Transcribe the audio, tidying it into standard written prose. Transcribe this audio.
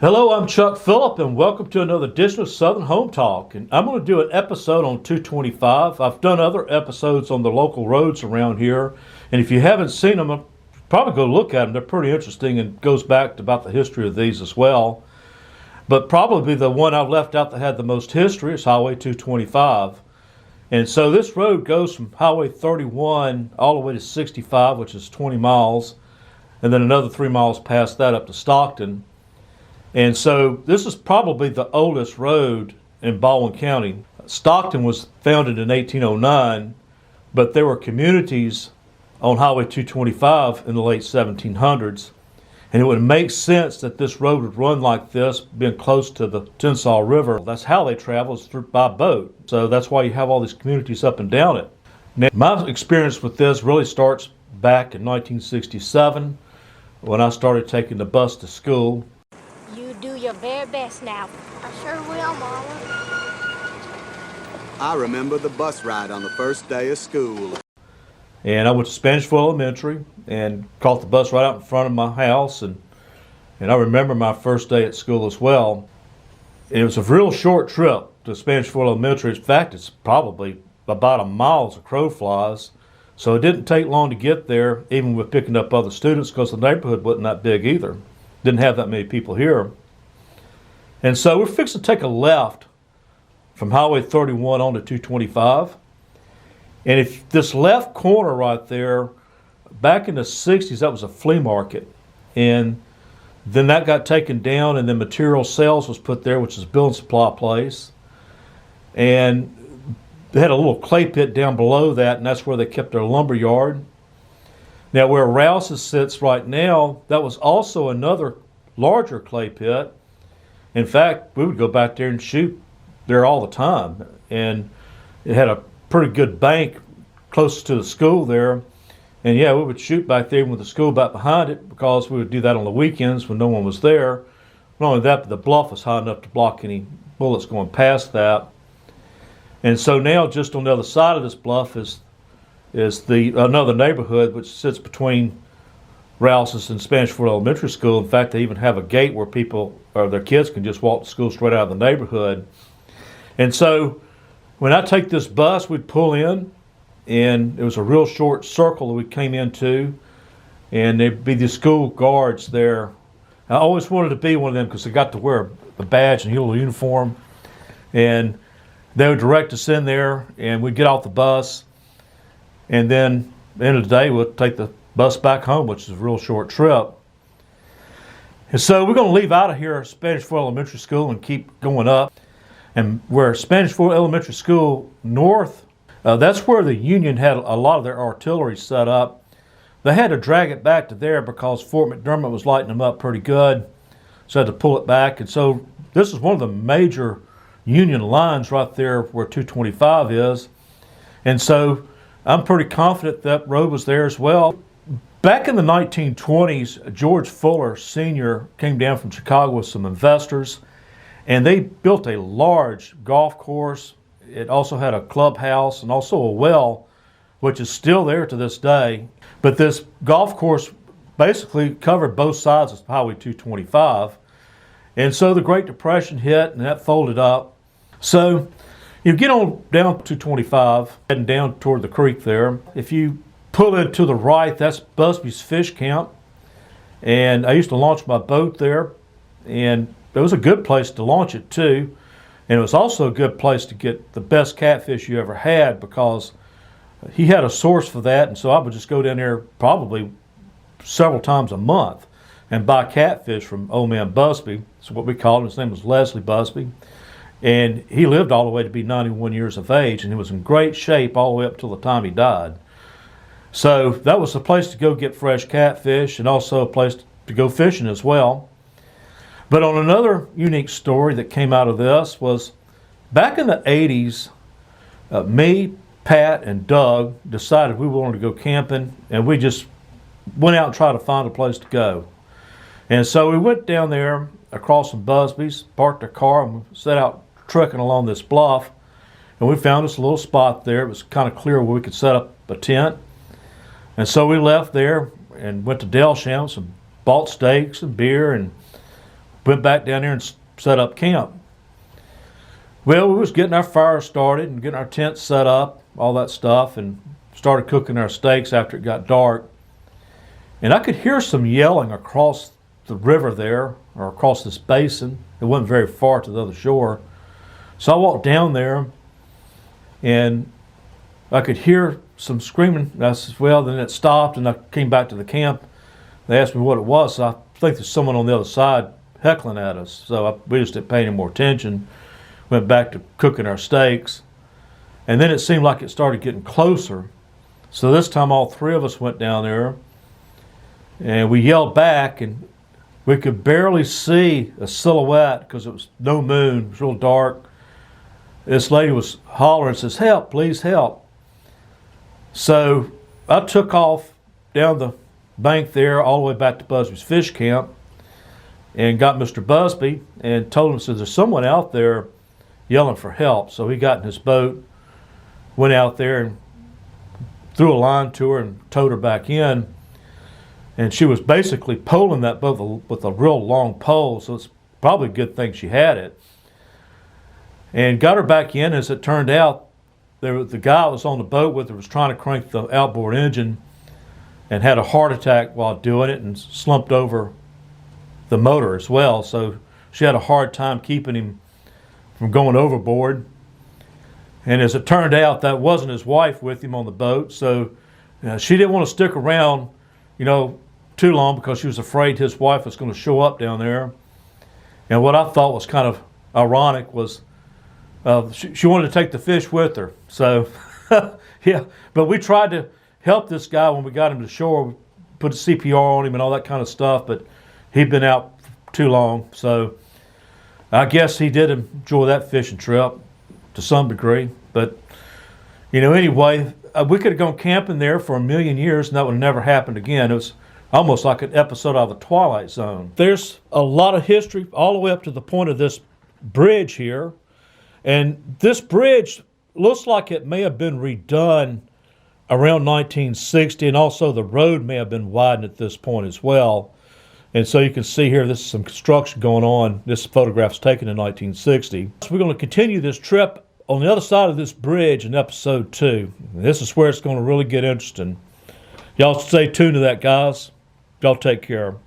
Hello, I'm Chuck Phillip, and welcome to another edition of Southern Home Talk. And I'm going to do an episode on 225. I've done other episodes on the local roads around here, and if you haven't seen them, probably go look at them. They're pretty interesting and goes back to about the history of these as well. But probably the one I've left out that had the most history is Highway 225. And so this road goes from Highway 31 all the way to 65, which is 20 miles, and then another 3 miles past that up to Stockton. And so this is probably the oldest road in Baldwin County. Stockton was founded in 1809, but there were communities on Highway 225 in the late 1700s. And it would make sense that this road would run like this, being close to the Tensas River. That's how they travel, is through by boat. So that's why you have all these communities up and down it. Now, my experience with this really starts back in 1967 when I started taking the bus to school. You do your very best now. I sure will, Mama. I remember the bus ride on the first day of school. And I went to Spanishville Elementary and caught the bus right out in front of my house. And I remember my first day at school as well. It was a real short trip to Spanishville Elementary. In fact, it's probably about a mile as a crow flies. So it didn't take long to get there, even with picking up other students, because the neighborhood wasn't that big either. Didn't have that many people here. And so we're fixing to take a left from Highway 31 on to 225. And if this left corner right there, back in the 60s, that was a flea market. And then that got taken down, and then material sales was put there, which is a building supply place. And they had a little clay pit down below that, and that's where they kept their lumber yard. Now, where Rouse's sits right now, that was also another larger clay pit. In fact, we would go back there and shoot there all the time. And it had a pretty good bank close to the school there. And yeah, we would shoot back there with the school back behind it, because we would do that on the weekends when no one was there. Not only that, but the bluff was high enough to block any bullets going past that. And so now just on the other side of this bluff is another neighborhood which sits between Rouse's and Spanishville Elementary School. In fact, they even have a gate where people or their kids can just walk to school straight out of the neighborhood. And so when I take this bus, we'd pull in, and it was a real short circle that we came into, and there'd be the school guards there. I always wanted to be one of them because they got to wear a badge and a little uniform, and they would direct us in there, and we'd get off the bus, and then at the end of the day, we'll take the bus back home, which is a real short trip. And so we're going to leave out of here at Spanishville Elementary School and keep going up. And where Spanishville Elementary School north, that's where the Union had a lot of their artillery set up. They had to drag it back to there because Fort McDermott was lighting them up pretty good, so had to pull it back. And so this is one of the major Union lines right there where 225 is. And so I'm pretty confident that road was there as well. Back in the 1920s, George Fuller Sr. came down from Chicago with some investors, and they built a large golf course. It also had a clubhouse and also a well, which is still there to this day. But this golf course basically covered both sides of Highway 225. And so the Great Depression hit, and that folded up. So you get on down 225, heading down toward the creek there. If you pull in to the right, that's Busby's Fish Camp. And I used to launch my boat there, and it was a good place to launch it too. And it was also a good place to get the best catfish you ever had, because he had a source for that. And so I would just go down there probably several times a month and buy catfish from old man Busby. That's what we called him. His name was Leslie Busby. And he lived all the way to be 91 years of age, and he was in great shape all the way up till the time he died. So that was a place to go get fresh catfish, and also a place to go fishing as well. But on another unique story that came out of this was back in the 80s, me, Pat, and Doug decided we wanted to go camping, and we just went out and tried to find a place to go. And so we went down there across from Busby's, parked our car, and set out trekking along this bluff. And we found us a little spot there. It was kind of clear where we could set up a tent. And so we left there and went to Delshams and bought steaks and beer and went back down there and set up camp. Well, we was getting our fire started and getting our tent set up, all that stuff, and started cooking our steaks after it got dark. And I could hear some yelling across the river there, or across this basin. It wasn't very far to the other shore. So I walked down there, and I could hear some screaming. And I said, well, then it stopped, and I came back to the camp. They asked me what it was, so I think there's someone on the other side heckling at us. So we just didn't pay any more attention. Went back to cooking our steaks. And then it seemed like it started getting closer. So this time all three of us went down there, and we yelled back, and we could barely see a silhouette because it was no moon, it was real dark. This lady was hollering, says, help, please help. So I took off down the bank there all the way back to Busby's fish camp and got Mr. Busby and told him, says, there's someone out there yelling for help. So he got in his boat, went out there and threw a line to her and towed her back in. And she was basically poling that boat with a real long pole, so it's probably a good thing she had it. And got her back in. As it turned out, the guy that was on the boat with her was trying to crank the outboard engine and had a heart attack while doing it and slumped over the motor as well. So she had a hard time keeping him from going overboard. And as it turned out, that wasn't his wife with him on the boat. So she didn't want to stick around, too long because she was afraid his wife was going to show up down there. And what I thought was kind of ironic was she wanted to take the fish with her. So, yeah, but we tried to help this guy when we got him to shore. We put a CPR on him and all that kind of stuff, but he'd been out too long. So I guess he did enjoy that fishing trip to some degree. But, anyway, we could have gone camping there for 1,000,000 years and that would have never happened again. It was almost like an episode of The Twilight Zone. There's a lot of history all the way up to the point of this bridge here. And this bridge looks like it may have been redone around 1960, and also the road may have been widened at this point as well. And so you can see here, this is some construction going on. This photograph's taken in 1960. So we're going to continue this trip on the other side of this bridge in episode 2. And this is where it's going to really get interesting. Y'all stay tuned to that, guys. Y'all take care.